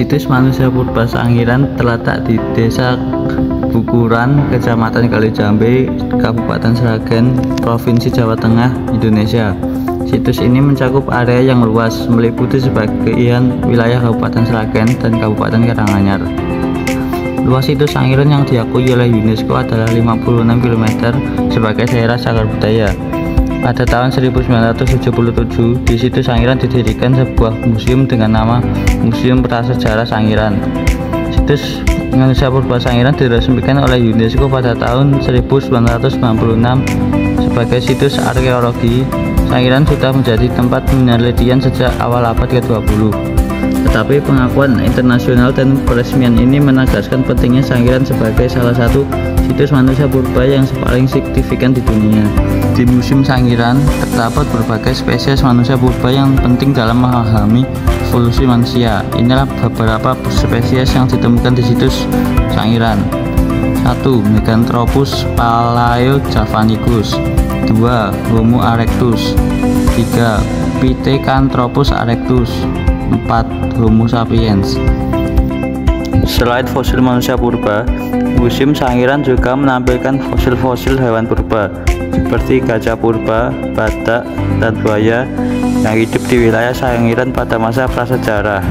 Situs manusia purba Sangiran terletak di Desa Bukuran, Kecamatan Kalijambe, Kabupaten Sragen, Provinsi Jawa Tengah, Indonesia. Situs ini mencakup area yang luas, meliputi sebagian wilayah Kabupaten Sragen dan Kabupaten Karanganyar. Luas situs Sangiran yang diakui oleh UNESCO adalah 56 km sebagai daerah cagar budaya. Pada tahun 1977, di situs Sangiran didirikan sebuah museum dengan nama Museum Prasejarah Sangiran. Situs manusia purba Sangiran diresmikan oleh UNESCO pada tahun 1996 sebagai situs arkeologi. Sangiran sudah menjadi tempat penelitian sejak awal abad ke-20. Tetapi pengakuan internasional dan peresmian ini menegaskan pentingnya Sangiran sebagai salah satu situs manusia purba yang paling signifikan di dunia. Di Museum Sangiran terdapat berbagai spesies manusia purba yang penting dalam memahami evolusi manusia. Inilah beberapa spesies yang ditemukan di situs Sangiran. 1. Meganthropus palaeojavanicus. 2. Homo erectus. 3. Pithecanthropus erectus. 4. Homo sapiens. Selain fosil manusia purba, Museum Sangiran juga menampilkan fosil-fosil hewan purba seperti gajah purba, badak, dan buaya yang hidup di wilayah Sangiran pada masa prasejarah.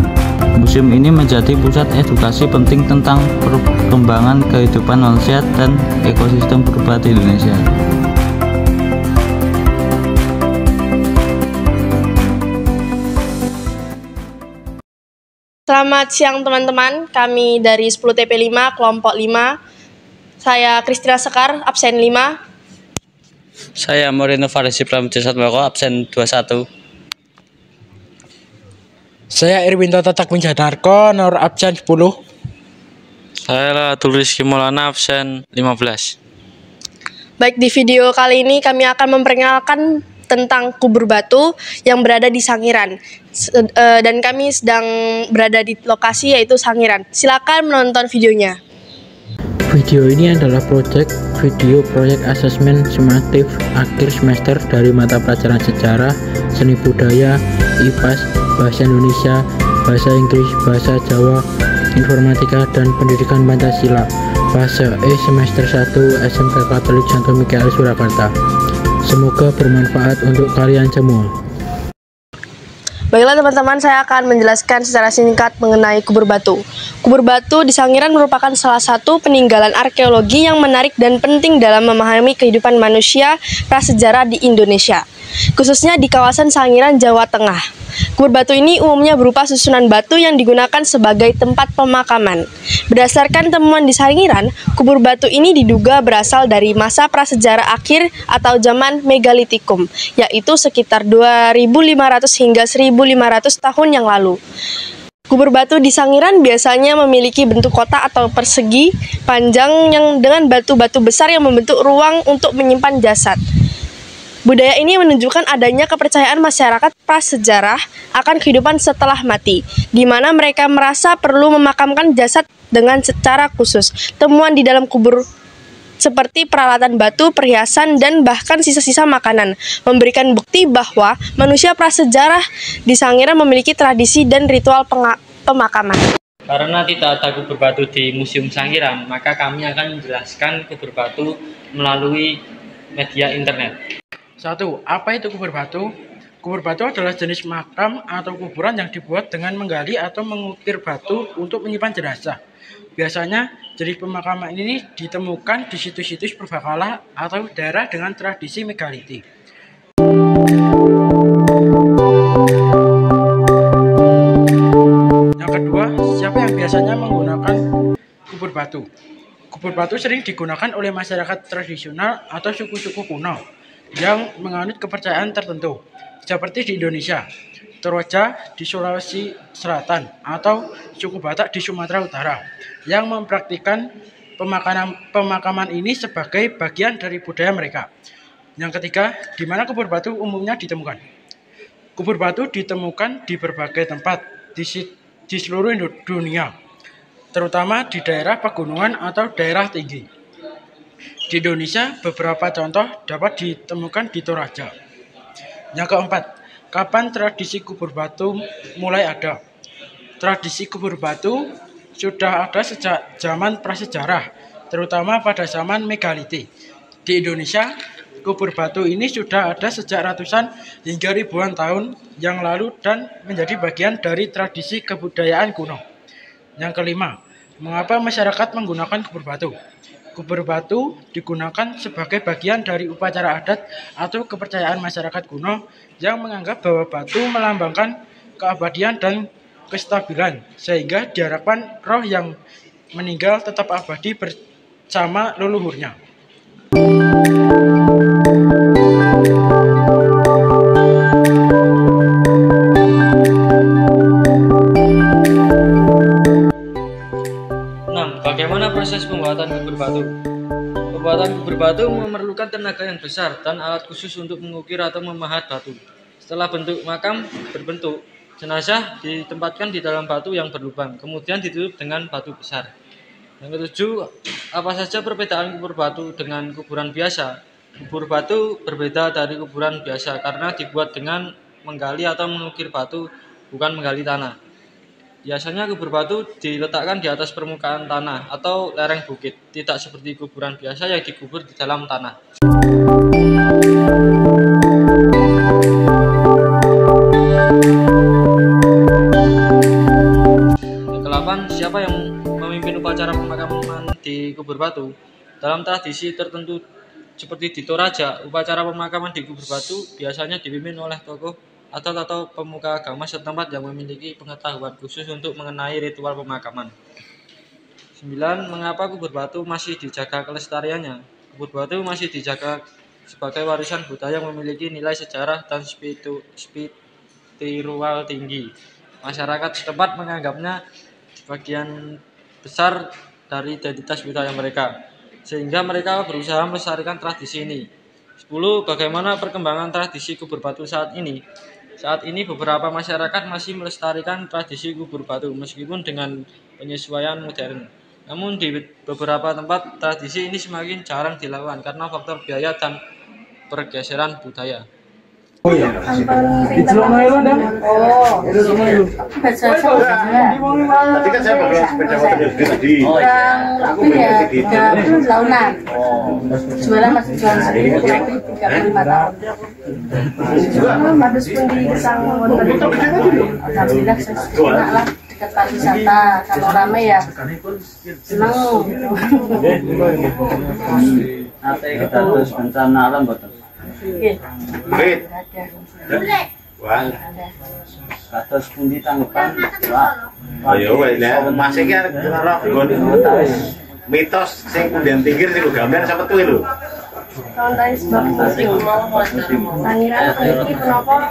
Museum ini menjadi pusat edukasi penting tentang perkembangan kehidupan manusia dan ekosistem purba di Indonesia. Selamat siang teman-teman, kami dari 10 TP5 kelompok 5. Saya Kristina Sekar, absen 5. Saya Moreno Farisi Pramudia Satmoko, absen 21. Saya Irwinto Tatak Winjadarko, nomor absen 10. Saya Rizky Maulana, absen 15. Baik, di video kali ini kami akan memperkenalkan tentang kubur batu yang berada di Sangiran. Dan kami sedang berada di lokasi yaitu Sangiran. Silakan menonton videonya. Video ini adalah proyek asesmen sumatif akhir semester dari mata pelajaran sejarah, seni budaya, IPAS, bahasa Indonesia, bahasa Inggris, bahasa Jawa, informatika, dan pendidikan Pancasila. Fase E semester 1 SMK Katolik Santo Mikael Surakarta. Semoga bermanfaat untuk kalian semua. Baiklah teman-teman, saya akan menjelaskan secara singkat mengenai kubur batu. Kubur batu di Sangiran merupakan salah satu peninggalan arkeologi yang menarik dan penting dalam memahami kehidupan manusia prasejarah di Indonesia, khususnya di kawasan Sangiran, Jawa Tengah. Kubur batu ini umumnya berupa susunan batu yang digunakan sebagai tempat pemakaman. Berdasarkan temuan di Sangiran, kubur batu ini diduga berasal dari masa prasejarah akhir atau zaman Megalitikum, yaitu sekitar 2500 hingga 1500 tahun yang lalu. Kubur batu di Sangiran biasanya memiliki bentuk kotak atau persegi panjang yang dengan batu-batu besar yang membentuk ruang untuk menyimpan jasad. Budaya ini menunjukkan adanya kepercayaan masyarakat prasejarah akan kehidupan setelah mati, di mana mereka merasa perlu memakamkan jasad dengan secara khusus. Temuan di dalam kubur seperti peralatan batu, perhiasan, dan bahkan sisa-sisa makanan memberikan bukti bahwa manusia prasejarah di Sangiran memiliki tradisi dan ritual pemakaman. Karena tidak ada kubur batu di Museum Sangiran, maka kami akan menjelaskan kubur batu melalui media internet. 1. Apa itu kubur batu? Kubur batu adalah jenis makam atau kuburan yang dibuat dengan menggali atau mengukir batu untuk menyimpan jenazah. Biasanya, jenis pemakaman ini ditemukan di situs-situs purbakala atau daerah dengan tradisi megalitik. Yang kedua, siapa yang biasanya menggunakan kubur batu? Kubur batu sering digunakan oleh masyarakat tradisional atau suku-suku kuno yang menganut kepercayaan tertentu, seperti di Indonesia, Toraja di Sulawesi Selatan, atau suku Batak di Sumatera Utara, yang mempraktikkan pemakaman ini sebagai bagian dari budaya mereka. Yang ketiga, di mana kubur batu umumnya ditemukan? Kubur batu ditemukan di berbagai tempat di seluruh dunia, terutama di daerah pegunungan atau daerah tinggi. Di Indonesia, beberapa contoh dapat ditemukan di Toraja. Yang keempat, kapan tradisi kubur batu mulai ada? Tradisi kubur batu sudah ada sejak zaman prasejarah, terutama pada zaman megalitik. Di Indonesia, kubur batu ini sudah ada sejak ratusan hingga ribuan tahun yang lalu dan menjadi bagian dari tradisi kebudayaan kuno. Yang kelima, mengapa masyarakat menggunakan kubur batu? Kubur batu digunakan sebagai bagian dari upacara adat atau kepercayaan masyarakat kuno yang menganggap bahwa batu melambangkan keabadian dan kestabilan, sehingga diharapkan roh yang meninggal tetap abadi bersama leluhurnya. Bagaimana proses pembuatan kubur batu? Pembuatan kubur batu memerlukan tenaga yang besar dan alat khusus untuk mengukir atau memahat batu. Setelah bentuk makam berbentuk, jenazah ditempatkan di dalam batu yang berlubang, kemudian ditutup dengan batu besar. Yang ketujuh, apa saja perbedaan kubur batu dengan kuburan biasa? Kubur batu berbeda dari kuburan biasa karena dibuat dengan menggali atau mengukir batu, bukan menggali tanah. Biasanya kubur batu diletakkan di atas permukaan tanah atau lereng bukit, tidak seperti kuburan biasa yang dikubur di dalam tanah. Siapa yang memimpin upacara pemakaman di kubur batu? Dalam tradisi tertentu seperti di Toraja, upacara pemakaman di kubur batu biasanya dipimpin oleh tokoh atau pemuka agama setempat yang memiliki pengetahuan khusus untuk mengenai ritual pemakaman. 9. Mengapa kubur batu masih dijaga kelestariannya? Kubur batu masih dijaga sebagai warisan budaya yang memiliki nilai sejarah dan spiritual tinggi. Masyarakat setempat menganggapnya bagian besar dari identitas budaya mereka, sehingga mereka berusaha melestarikan tradisi ini. 10. Bagaimana perkembangan tradisi kubur batu saat ini? Saat ini beberapa masyarakat masih melestarikan tradisi kubur batu meskipun dengan penyesuaian modern. Namun di beberapa tempat tradisi ini semakin jarang dilakukan karena faktor biaya dan pergeseran budaya. Oh iya. Tadi kan saya bawa sepeda motor tadi. Aku ya 3 tahunan. Jualan masih jualan sendiri tapi 35 tahun. Modus pun di Gesang wonten. Alhamdulillah enak lah dekat pariwisata. Kalau ramai ya senang. Ate kita terus bencana alam betul. Wait. Wah. Kados pundi tanggapan? Wah. Ayo wes nek masih ki arep mitos sing kemudian pinggir sing gambar sampe tuh lho. Kontai sebab musim sangiran ini kenapa?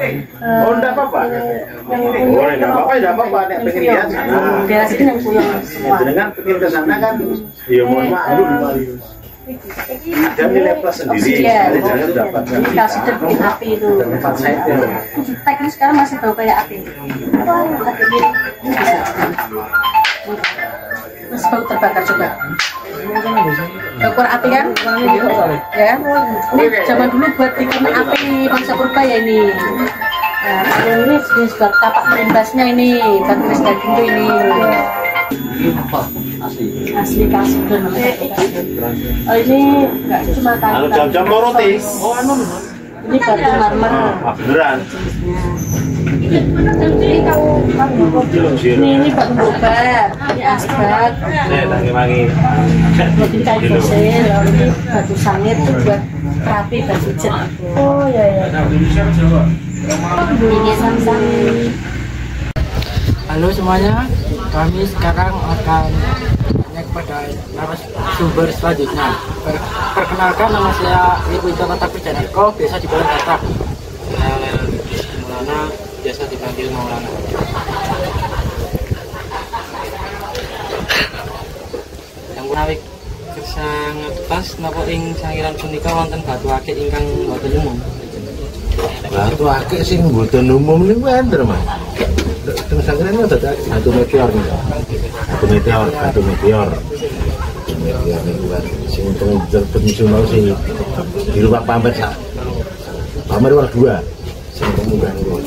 Oh enggak apa-apa. Oh enggak apa-apa, enggak apa-apa nek pengen lihat sana. Biasanya yang puyeng semua. Dengan pengen ke sana kan ya mohon maaf. Ada nilai plus sendiri, jadi jangan dapat ini kasih bikin api itu. Teknis sekarang masih tahu kayak api. Api ini bisa. Mas bau terbakar coba. Ukur api kan? Ya. Ini zaman dulu buat bikin api masa purba ya ini. Nah, kalau ini jenis buat kapak merimbasnya ini, buat tulis daging tuh ini. Asli kasih tuh namanya. Oh ini nggak cuma kayu. jam-jam roti. Ini batu marmer. Beneran. Ini batu bobar, ini asbat. Tangi-mangi. Buat ini kayu fosil. Ini batu sangit tuh buat rapi batu jet. Oh ya. Ini samsang. Halo semuanya, kami sekarang akan tanya kepada narasumber selanjutnya. Perkenalkan, nama saya Ibu Tata Pijanarko, biasa dipanggil Tata. Maulana, biasa dipanggil Maulana. Yang menawi kersang pas napa ing sangiran punika wonten batu akik ingkang boten umum. Batu akik sing mboten umum niku ender, Mas. Teng sangiran itu ada batu meteor nih. Batu meteor niku kan sing teng internasional sing dirupak pamer sak. Pamer war 2 sing kemudian niku.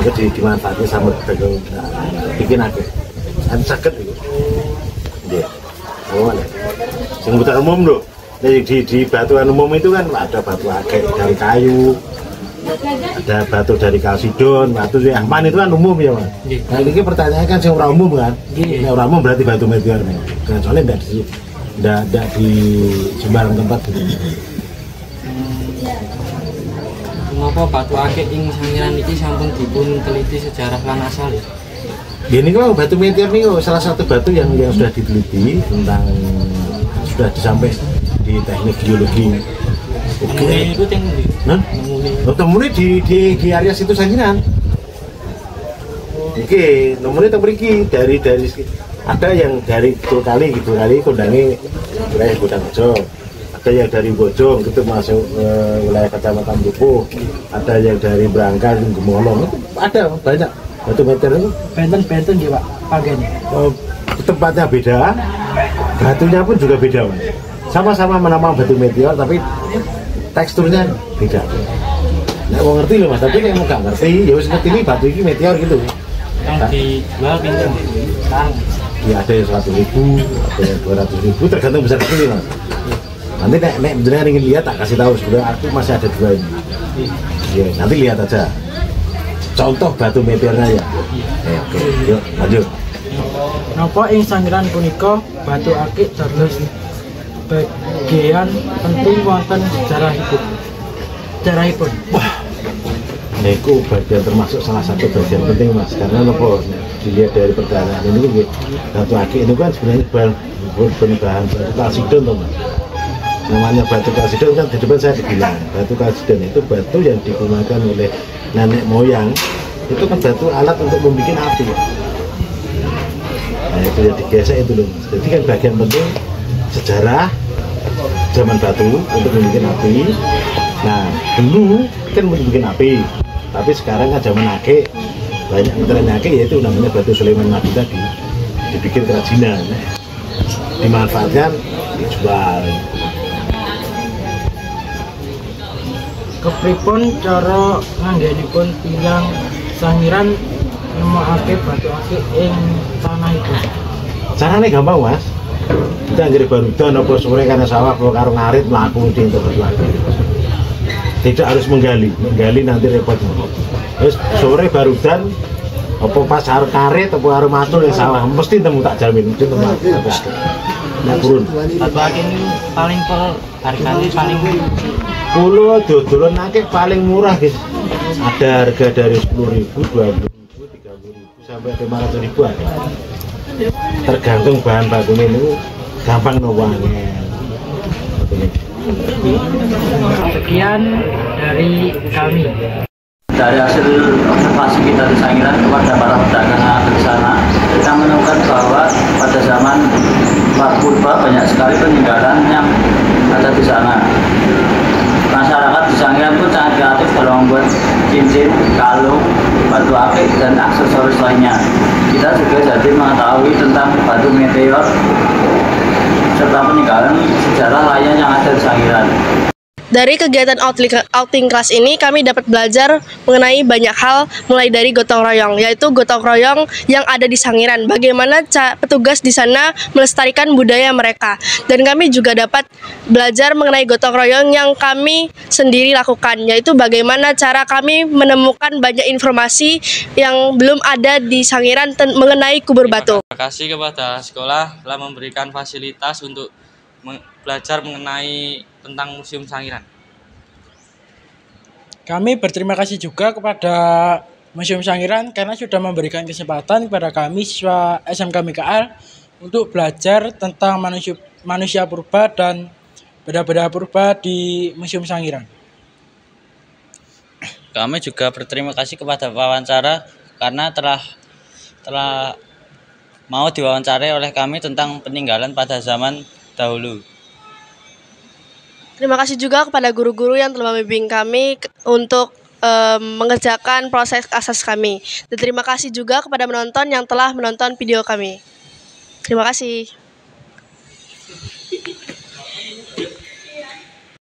Itu dimanfaatkan sama dagang bikin akik. kan saged iku. Nggih. Oh, sing buta umum lho. Di batuan umum itu kan ada batu akik dari kayu, ada batu dari kalsidon, batu yang aman itu kan umum ya Mas. Nah ini pertanyaan kan yang umum kan, ini orang umum berarti batu meteor nih, soalnya tidak di sembarang tempat gitu. Mengapa batu akik ing Sangiran iki sampun dipun teliti sejarah lan asal ya? Ya ini kalau batu meteor ini salah satu batu yang sudah diteliti tentang sudah sampai di teknik geologi. Oke. Itu tinggi. Nah, temune di area situ Sangiran. Oke, nomornya tembriki dari ada yang dari kali kondangi wilayah Bodangojo, ada yang dari Bojong itu masuk wilayah Kecamatan Dukuh, ada yang dari Brangkar, Gemolong, itu ada banyak batu meteor itu. Benten ya Pak, pagennya. Tempatnya beda, batunya pun juga beda Mas. Sama-sama menamai batu meteor tapi teksturnya beda. Nggak mau ngerti loh Mas, tapi yang mau nggak ngerti ya wis ngerti ini batu ini meteor gitu. Yang dijual pintu sekarang. Ya ada yang 100.000, ada yang 200.000, tergantung besar kecil Mas. Nanti nek beneran ingin lihat tak kasih tahu sebenarnya aku masih ada 2 ini. Ya, nanti lihat aja. Contoh batu meteornya ya. Oke, yuk lanjut. Napa ing Sangiran punika batu akik dados bagian penting wonten sejarahipun. Wah, niku bagian termasuk salah satu bagian penting Mas, karena nopo dilihat dari perjalanan ini batu akik itu kan sebenarnya bahan batu kalsidon toh Mas. Namanya batu kalsidon kan di depan saya dibilang batu kalsidon itu batu yang digunakan oleh nenek moyang, itu kan batu alat untuk membuat api. Nah itu yang digesek itu loh Mas. Jadi kan bagian penting sejarah zaman batu untuk membuat api. Nah dulu kan membuat api, tapi sekarang kan zaman akik banyak materialnya akik, yaitu namanya batu Sulaiman Madu tadi dibikin kerajinan, dimanfaatkan, dijual. Kepripun cara nganggenipun tiyang Sangiran nemokake batu akik ing tanahipun? Caranya gampang Mas, kita anjir barudan apa sore karena sawah kalau karo ngarit melaku di tempat lagi. Tidak harus menggali nanti repot. Terus sore barudan apa pas harus karet apa harus matul yang sawah mesti temu tak jamin mesti temu nah turun. Batu akik ini paling harganya paling Kulo dodolan akik paling murah guys. Ada harga dari 10.000, 20.000, 30.000 sampai 500.000 ada. Tergantung bahan bakunya itu gampang nuangnya. Sekian dari kami. Dari hasil observasi kita di Sangiran kepada para pedagang yang ada di sana, kita menemukan bahwa pada zaman purba banyak sekali peninggalan yang ada di sana. Masyarakat di Sangiran pun sangat kreatif dalam membuat cincin, kalung, batu akik, dan aksesoris lainnya. Kita juga jadi mengetahui tentang batu meteor serta peninggalan sejarah lainnya yang ada di Sangiran. Dari kegiatan outing kelas ini kami dapat belajar mengenai banyak hal, mulai dari gotong royong, yaitu gotong royong yang ada di Sangiran. Bagaimana petugas di sana melestarikan budaya mereka. Dan kami juga dapat belajar mengenai gotong royong yang kami sendiri lakukan, yaitu bagaimana cara kami menemukan banyak informasi yang belum ada di Sangiran mengenai kubur batu. Terima kasih kepada sekolah telah memberikan fasilitas untuk belajar mengenai tentang Museum Sangiran. Kami berterima kasih juga kepada Museum Sangiran karena sudah memberikan kesempatan kepada kami siswa SMK MKL untuk belajar tentang manusia purba dan benda-benda purba di Museum Sangiran. Kami juga berterima kasih kepada wawancara karena telah mau diwawancarai oleh kami tentang peninggalan pada zaman dahulu. Terima kasih juga kepada guru-guru yang telah membimbing kami untuk mengerjakan proses asas kami. Dan terima kasih juga kepada penonton yang telah menonton video kami. Terima kasih.